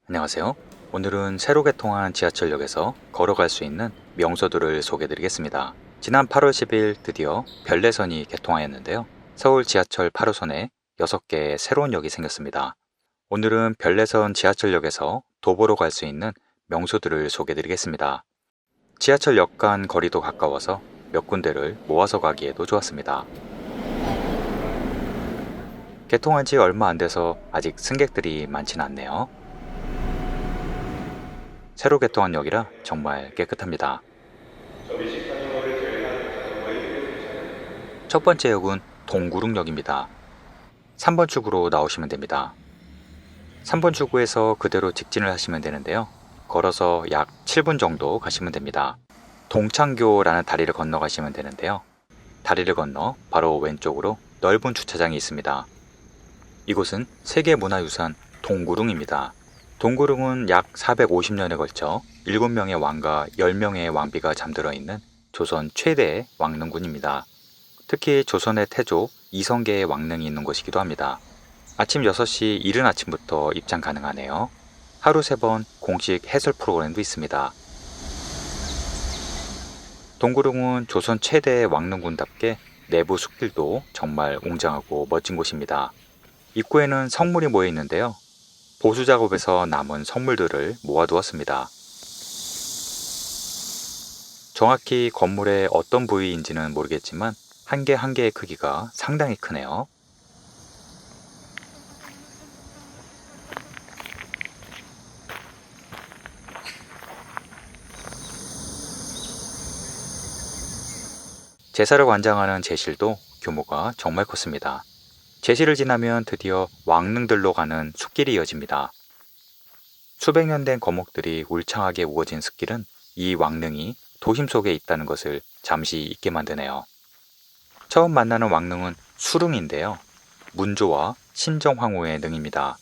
안녕하세요. 오늘은 새로 개통한 지하철역에서 걸어갈 수 있는 명소들을 소개해드리겠습니다. 지난 8월 10일 드디어 별내선이 개통하였는데요. 서울 지하철 8호선에 6개의 새로운 역이 생겼습니다. 오늘은 별내선 지하철역에서 도보로 갈 수 있는 명소들을 소개해드리겠습니다. 지하철역 간 거리도 가까워서 몇 군데를 모아서 가기에도 좋았습니다. 개통한 지 얼마 안 돼서 아직 승객들이 많지는 않네요. 새로 개통한 역이라 정말 깨끗합니다. 첫 번째 역은 동구릉역입니다. 3번 출구로 나오시면 됩니다. 3번 출구에서 그대로 직진을 하시면 되는데요. 걸어서 약 7분 정도 가시면 됩니다. 동창교라는 다리를 건너가시면 되는데요. 다리를 건너 바로 왼쪽으로 넓은 주차장이 있습니다. 이곳은 세계문화유산 동구릉입니다. 동구릉은 약 450년에 걸쳐 7명의 왕과 10명의 왕비가 잠들어 있는 조선 최대의 왕릉군입니다. 특히 조선의 태조 이성계의 왕릉이 있는 곳이기도 합니다. 아침 6시 이른 아침부터 입장 가능하네요. 하루 3번 공식 해설 프로그램도 있습니다. 동구릉은 조선 최대의 왕릉군답게 내부 숲길도 정말 웅장하고 멋진 곳입니다. 입구에는 성물이 모여 있는데요. 보수 작업에서 남은 성물들을 모아두었습니다. 정확히 건물의 어떤 부위인지는 모르겠지만 한 개 한 개의 크기가 상당히 크네요. 제사를 관장하는 제실도 규모가 정말 컸습니다. 제실을 지나면 드디어 왕릉들로 가는 숲길이 이어집니다. 수백 년 된 거목들이 울창하게 우거진 숲길은 이 왕릉이 도심 속에 있다는 것을 잠시 잊게 만드네요. 처음 만나는 왕릉은 수릉인데요. 문조와 신정황후의 능입니다.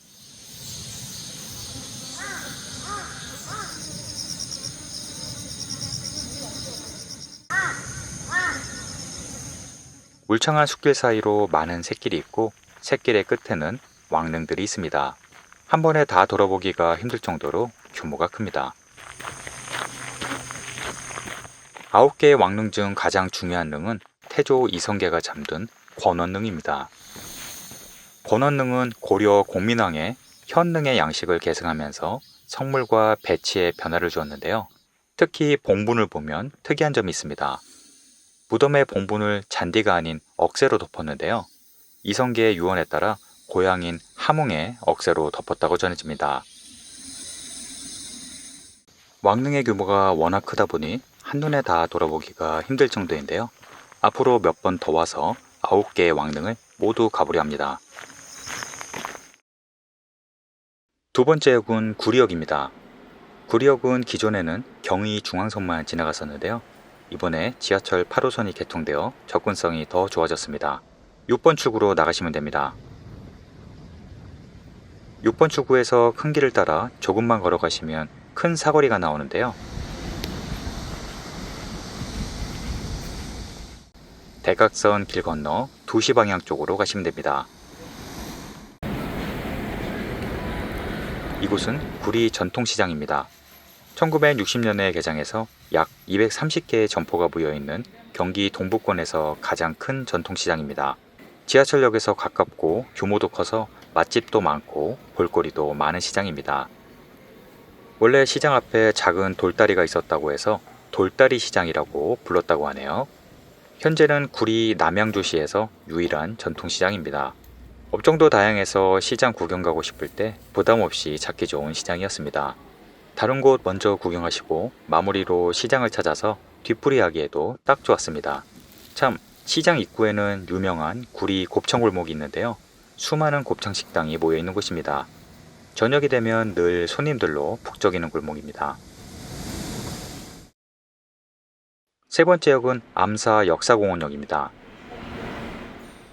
울창한 숲길 사이로 많은 샛길이 있고 샛길의 끝에는 왕릉들이 있습니다. 한 번에 다 돌아보기가 힘들 정도로 규모가 큽니다. 9개의 왕릉 중 가장 중요한 능은 태조 이성계가 잠든 권원능입니다. 권원능은 고려 공민왕의 현능의 양식을 계승하면서 성물과 배치에 변화를 주었는데요. 특히 봉분을 보면 특이한 점이 있습니다. 무덤의 봉분을 잔디가 아닌 억새로 덮었는데요. 이성계의 유언에 따라 고향인 함흥의 억새로 덮었다고 전해집니다. 왕릉의 규모가 워낙 크다 보니 한눈에 다 돌아보기가 힘들 정도인데요. 앞으로 몇 번 더 와서 9개의 왕릉을 모두 가보려 합니다. 두 번째 역은 구리역입니다. 구리역은 기존에는 경의 중앙선만 지나갔었는데요. 이번에 지하철 8호선이 개통되어 접근성이 더 좋아졌습니다. 6번 출구로 나가시면 됩니다. 6번 출구에서 큰 길을 따라 조금만 걸어가시면 큰 사거리가 나오는데요. 대각선 길 건너 2시 방향 쪽으로 가시면 됩니다. 이곳은 구리 전통시장입니다. 1960년에 개장해서 약 230개의 점포가 모여있는 경기 동부권에서 가장 큰 전통시장입니다. 지하철역에서 가깝고 규모도 커서 맛집도 많고 볼거리도 많은 시장입니다. 원래 시장 앞에 작은 돌다리가 있었다고 해서 돌다리 시장이라고 불렀다고 하네요. 현재는 구리 남양주시에서 유일한 전통시장입니다. 업종도 다양해서 시장 구경 가고 싶을 때 부담 없이 찾기 좋은 시장이었습니다. 다른 곳 먼저 구경하시고 마무리로 시장을 찾아서 뒤풀이하기에도 딱 좋았습니다. 참, 시장 입구에는 유명한 구리 곱창골목이 있는데요. 수많은 곱창 식당이 모여 있는 곳입니다. 저녁이 되면 늘 손님들로 북적이는 골목입니다. 세 번째 역은 암사 역사공원역입니다.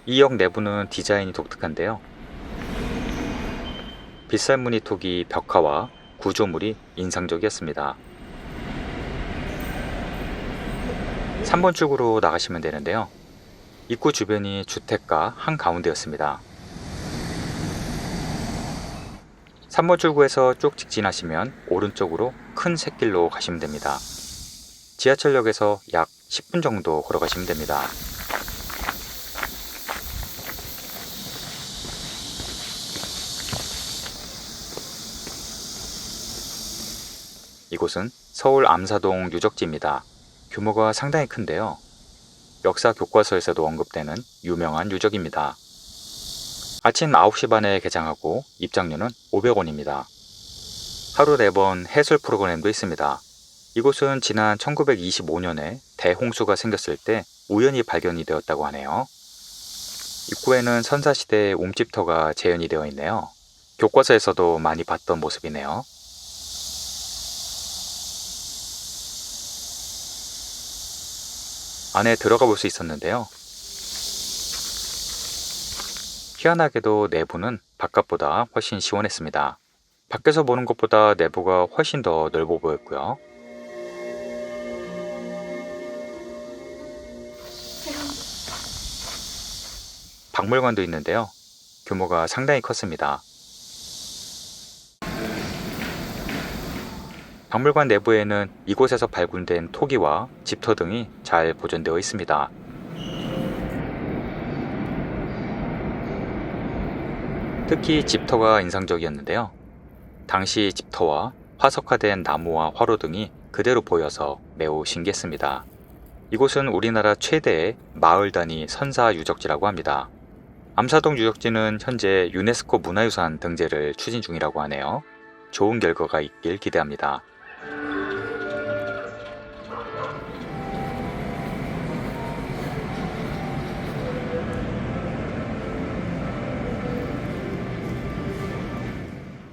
이 역 내부는 디자인이 독특한데요. 빗살무늬 토기 벽화와 구조물이 인상적이었습니다. 3번 출구로 나가시면 되는데요. 입구 주변이 주택가 한가운데였습니다. 3번 출구에서 쭉 직진하시면 오른쪽으로 큰 샛길로 가시면 됩니다. 지하철역에서 약 10분 정도 걸어가시면 됩니다. 이곳은 서울 암사동 유적지입니다. 규모가 상당히 큰데요. 역사 교과서에서도 언급되는 유명한 유적입니다. 아침 9시 반에 개장하고 입장료는 500원입니다. 하루 4번 해설 프로그램도 있습니다. 이곳은 지난 1925년에 대홍수가 생겼을 때 우연히 발견이 되었다고 하네요. 입구에는 선사시대의 움집터가 재현이 되어 있네요. 교과서에서도 많이 봤던 모습이네요. 안에 들어가 볼 수 있었는데요. 희한하게도 내부는 바깥보다 훨씬 시원했습니다. 밖에서 보는 것보다 내부가 훨씬 더 넓어 보였고요. 박물관도 있는데요. 규모가 상당히 컸습니다. 박물관 내부에는 이곳에서 발굴된 토기와 집터 등이 잘 보존되어 있습니다. 특히 집터가 인상적이었는데요. 당시 집터와 화석화된 나무와 화로 등이 그대로 보여서 매우 신기했습니다. 이곳은 우리나라 최대의 마을 단위 선사 유적지라고 합니다. 암사동 유적지는 현재 유네스코 문화유산 등재를 추진 중이라고 하네요. 좋은 결과가 있길 기대합니다.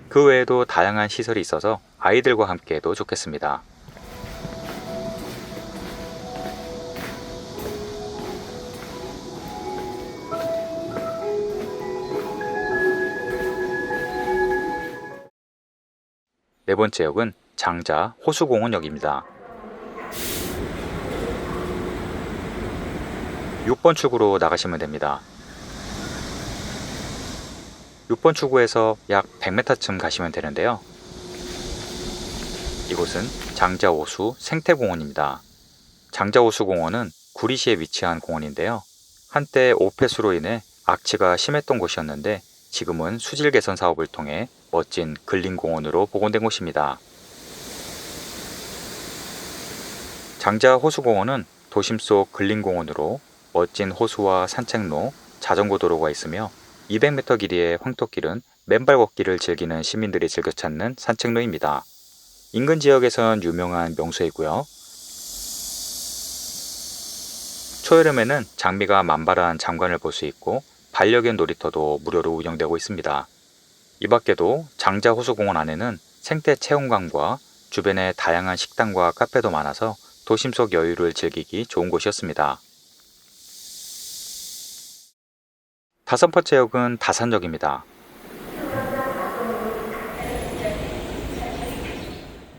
그 외에도 다양한 시설이 있어서 아이들과 함께해도 좋겠습니다. 네 번째 역은 장자 호수공원역입니다. 6번 출구로 나가시면 됩니다. 6번 출구에서 약 100m쯤 가시면 되는데요. 이곳은 장자호수 생태공원입니다. 장자호수공원은 구리시에 위치한 공원인데요. 한때 오폐수로 인해 악취가 심했던 곳이었는데 지금은 수질 개선 사업을 통해 멋진 근린공원으로 복원된 곳입니다. 장자호수공원은 도심 속 근린공원으로 멋진 호수와 산책로, 자전거 도로가 있으며 200m 길이의 황토길은 맨발 걷기를 즐기는 시민들이 즐겨 찾는 산책로입니다. 인근 지역에선 유명한 명소이고요. 초여름에는 장미가 만발한 장관을 볼 수 있고 반려견 놀이터도 무료로 운영되고 있습니다. 이 밖에도 장자호수공원 안에는 생태 체험관과 주변에 다양한 식당과 카페도 많아서 도심 속 여유를 즐기기 좋은 곳이었습니다. 5번째 역은 다산역입니다.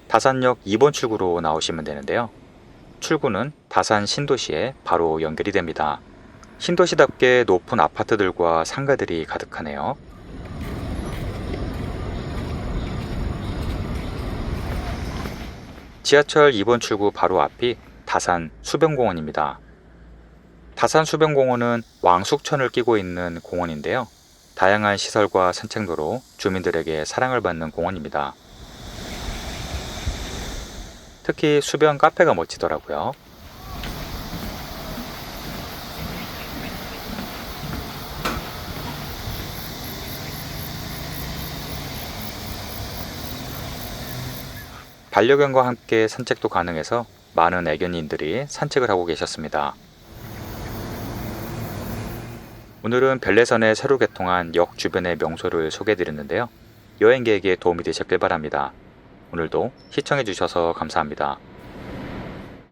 다산역 2번 출구로 나오시면 되는데요. 출구는 다산 신도시에 바로 연결이 됩니다. 신도시답게 높은 아파트들과 상가들이 가득하네요. 지하철 2번 출구 바로 앞이 다산 수변공원입니다. 다산 수변공원은 왕숙천을 끼고 있는 공원인데요. 다양한 시설과 산책로로 주민들에게 사랑을 받는 공원입니다. 특히 수변 카페가 멋지더라고요. 반려견과 함께 산책도 가능해서 많은 애견인들이 산책을 하고 계셨습니다. 오늘은 별내선에 새로 개통한 역 주변의 명소를 소개해드렸는데요. 여행객에게 도움이 되셨길 바랍니다. 오늘도 시청해주셔서 감사합니다.